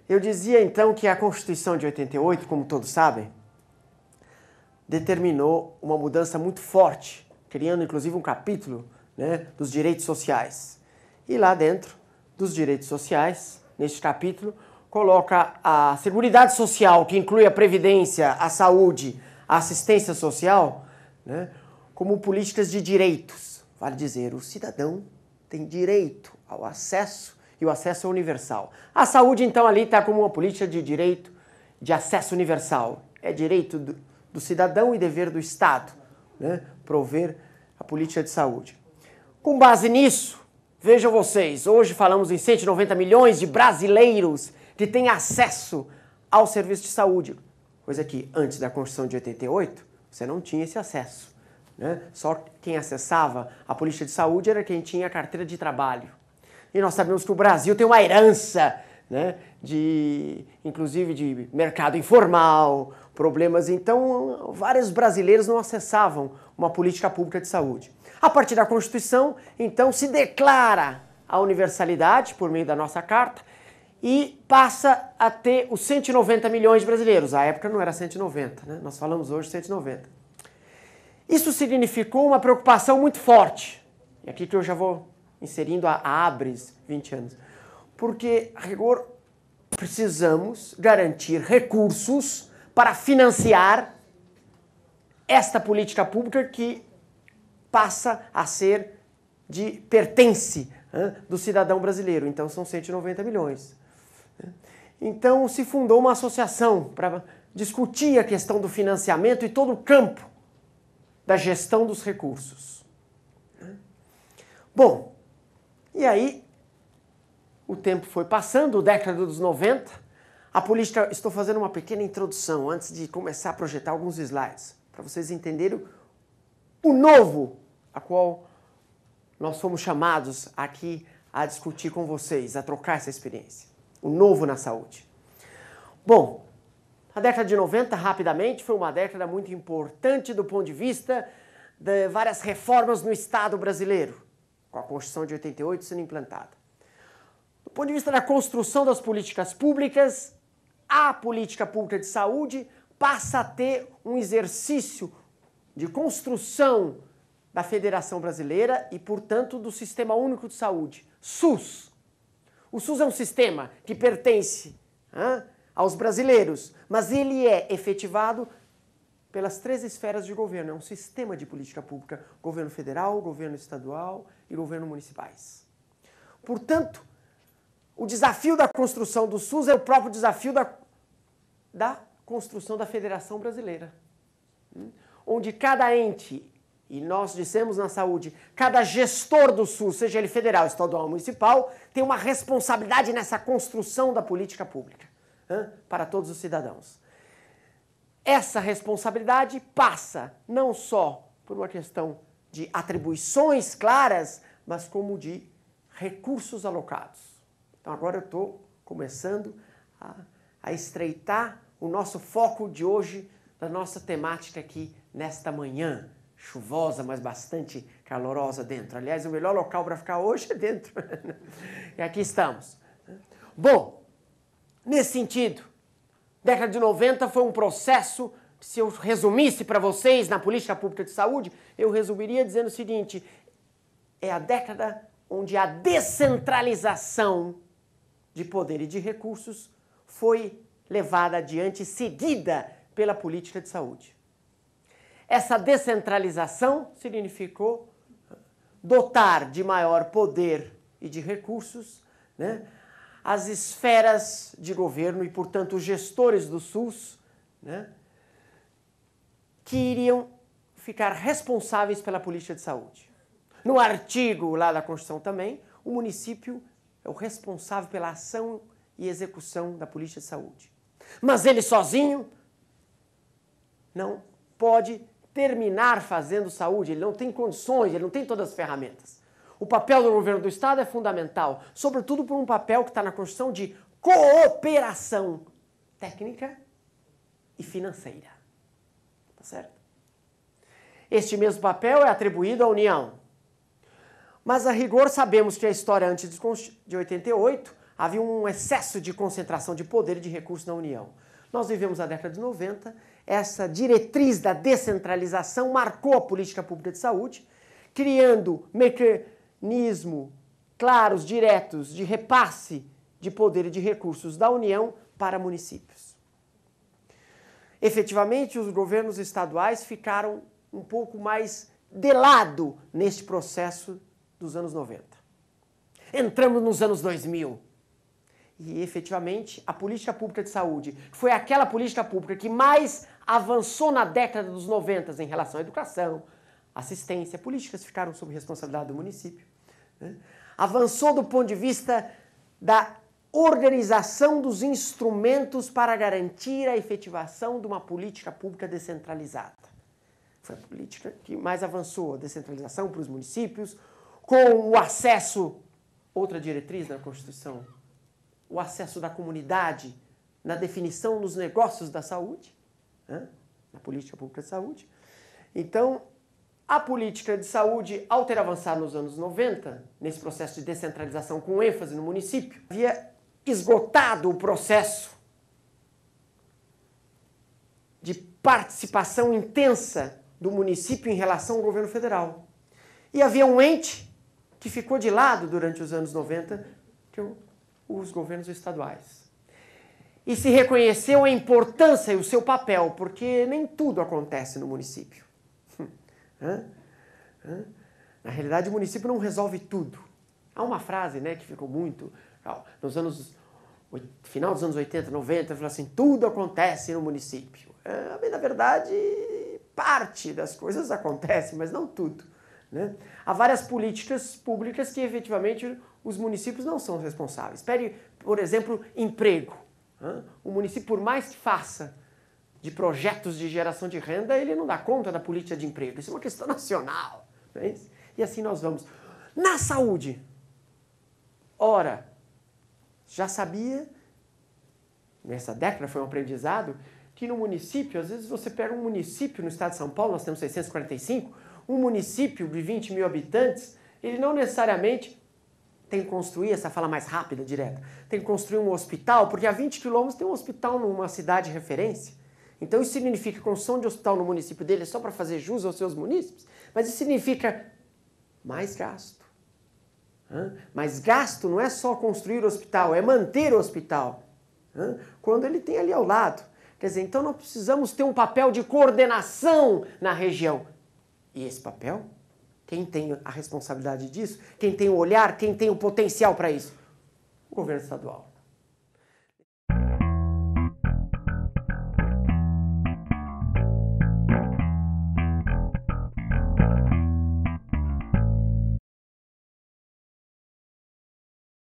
Eu dizia então que a Constituição de 88, como todos sabem, determinou uma mudança muito forte, criando inclusive um capítulo, né, dos direitos sociais. E lá dentro dos direitos sociais, neste capítulo, coloca a Seguridade Social, que inclui a Previdência, a Saúde, a Assistência Social, né, como políticas de direitos. Vale dizer, o cidadão tem direito ao acesso e o acesso é universal. A saúde, então, ali está como uma política de direito de acesso universal. É direito do cidadão e dever do Estado, né, prover a política de saúde. Com base nisso, vejam vocês, hoje falamos em 190 milhões de brasileiros que têm acesso ao serviço de saúde, coisa que antes da Constituição de 88 você não tinha esse acesso, né? Só quem acessava a política de saúde era quem tinha a carteira de trabalho. E nós sabemos que o Brasil tem uma herança, né, inclusive de mercado informal, problemas. Então, vários brasileiros não acessavam uma política pública de saúde. A partir da Constituição, então, se declara a universalidade por meio da nossa Carta e passa a ter os 190 milhões de brasileiros. À época não era 190, né? Nós falamos hoje 190. Isso significou uma preocupação muito forte. E aqui que eu já vou inserindo a ABRES 20 anos. Porque, a rigor, precisamos garantir recursos para financiar esta política pública que passa a ser pertence do cidadão brasileiro. Então são 190 milhões. Então se fundou uma associação para discutir a questão do financiamento e todo o campo da gestão dos recursos. Bom, e aí o tempo foi passando, década dos 90, a política, estou fazendo uma pequena introdução antes de começar a projetar alguns slides, para vocês entenderem o novo a qual nós fomos chamados aqui a discutir com vocês, a trocar essa experiência. O novo na saúde. Bom, a década de 90, rapidamente, foi uma década muito importante do ponto de vista de várias reformas no Estado brasileiro, com a Constituição de 88 sendo implantada. Do ponto de vista da construção das políticas públicas, a política pública de saúde passa a ter um exercício de construção da Federação Brasileira e, portanto, do Sistema Único de Saúde, SUS. O SUS é um sistema que pertence aos brasileiros, mas ele é efetivado pelas 3 esferas de governo. É um sistema de política pública, governo federal, governo estadual e governo municipais. Portanto, o desafio da construção do SUS é o próprio desafio da construção da Federação Brasileira, onde cada ente, e nós dissemos na saúde, cada gestor do SUS, seja ele federal, estadual ou municipal, tem uma responsabilidade nessa construção da política pública para todos os cidadãos. Essa responsabilidade passa não só por uma questão de atribuições claras, mas como de recursos alocados. Então agora eu estou começando a estreitar o nosso foco de hoje, da nossa temática aqui nesta manhã, chuvosa, mas bastante calorosa dentro. Aliás, o melhor local para ficar hoje é dentro. E aqui estamos. Bom, nesse sentido, década de 90 foi um processo, se eu resumisse para vocês na política pública de saúde, eu resumiria dizendo o seguinte: é a década onde a descentralização de poder e de recursos foi levada adiante, seguida pela política de saúde. Essa descentralização significou dotar de maior poder e de recursos, né, as esferas de governo e, portanto, os gestores do SUS, né, que iriam ficar responsáveis pela política de saúde. No artigo lá da Constituição também, o município é o responsável pela ação e execução da política de saúde. Mas ele sozinho não pode terminar fazendo saúde, ele não tem condições, ele não tem todas as ferramentas. O papel do governo do Estado é fundamental, sobretudo por um papel que está na Constituição de cooperação técnica e financeira. Tá certo? Este mesmo papel é atribuído à União. Mas, a rigor, sabemos que a história antes de 88, havia um excesso de concentração de poder e de recursos na União. Nós vivemos a década de 90, essa diretriz da descentralização marcou a política pública de saúde, criando mecanismos claros, diretos, de repasse de poder e de recursos da União para municípios. Efetivamente, os governos estaduais ficaram um pouco mais de lado neste processo dos anos 90. Entramos nos anos 2000 e, efetivamente, a política pública de saúde foi aquela política pública que mais avançou na década dos 90 em relação à educação, assistência, políticas ficaram sob responsabilidade do município, né? Avançou do ponto de vista da organização dos instrumentos para garantir a efetivação de uma política pública descentralizada. Foi a política que mais avançou, a descentralização para os municípios, com o acesso, outra diretriz na Constituição, o acesso da comunidade na definição dos negócios da saúde, né? Na política pública de saúde. Então, a política de saúde, ao ter avançado nos anos 90, nesse processo de descentralização com ênfase no município, havia esgotado o processo de participação intensa do município em relação ao governo federal. E havia um ente que ficou de lado durante os anos 90, que são os governos estaduais. E se reconheceu a importância e o seu papel, porque nem tudo acontece no município. Na realidade, o município não resolve tudo. Há uma frase, né, que ficou muito... final dos anos 80, 90, falou assim, tudo acontece no município. Na verdade, parte das coisas acontece, mas não tudo, né? Há várias políticas públicas que, efetivamente, os municípios não são responsáveis. Pegue, por exemplo, emprego. O município, por mais que faça de projetos de geração de renda, ele não dá conta da política de emprego. Isso é uma questão nacional. Não é isso? E assim nós vamos. Na saúde, ora, já sabia, nessa década foi um aprendizado, que no município, às vezes você pega um município no estado de São Paulo, nós temos 645, um município de 20 mil habitantes, ele não necessariamente tem que construir, essa fala mais rápida, direta, tem que construir um hospital, porque a 20 quilômetros tem um hospital numa cidade de referência. Então isso significa que a construção de hospital no município dele é só para fazer jus aos seus munícipes, mas isso significa mais gasto. Mas gasto não é só construir o hospital, é manter o hospital, quando ele tem ali ao lado. Quer dizer, então nós precisamos ter um papel de coordenação na região. E esse papel, quem tem a responsabilidade disso, quem tem o olhar, quem tem o potencial para isso? O governo estadual.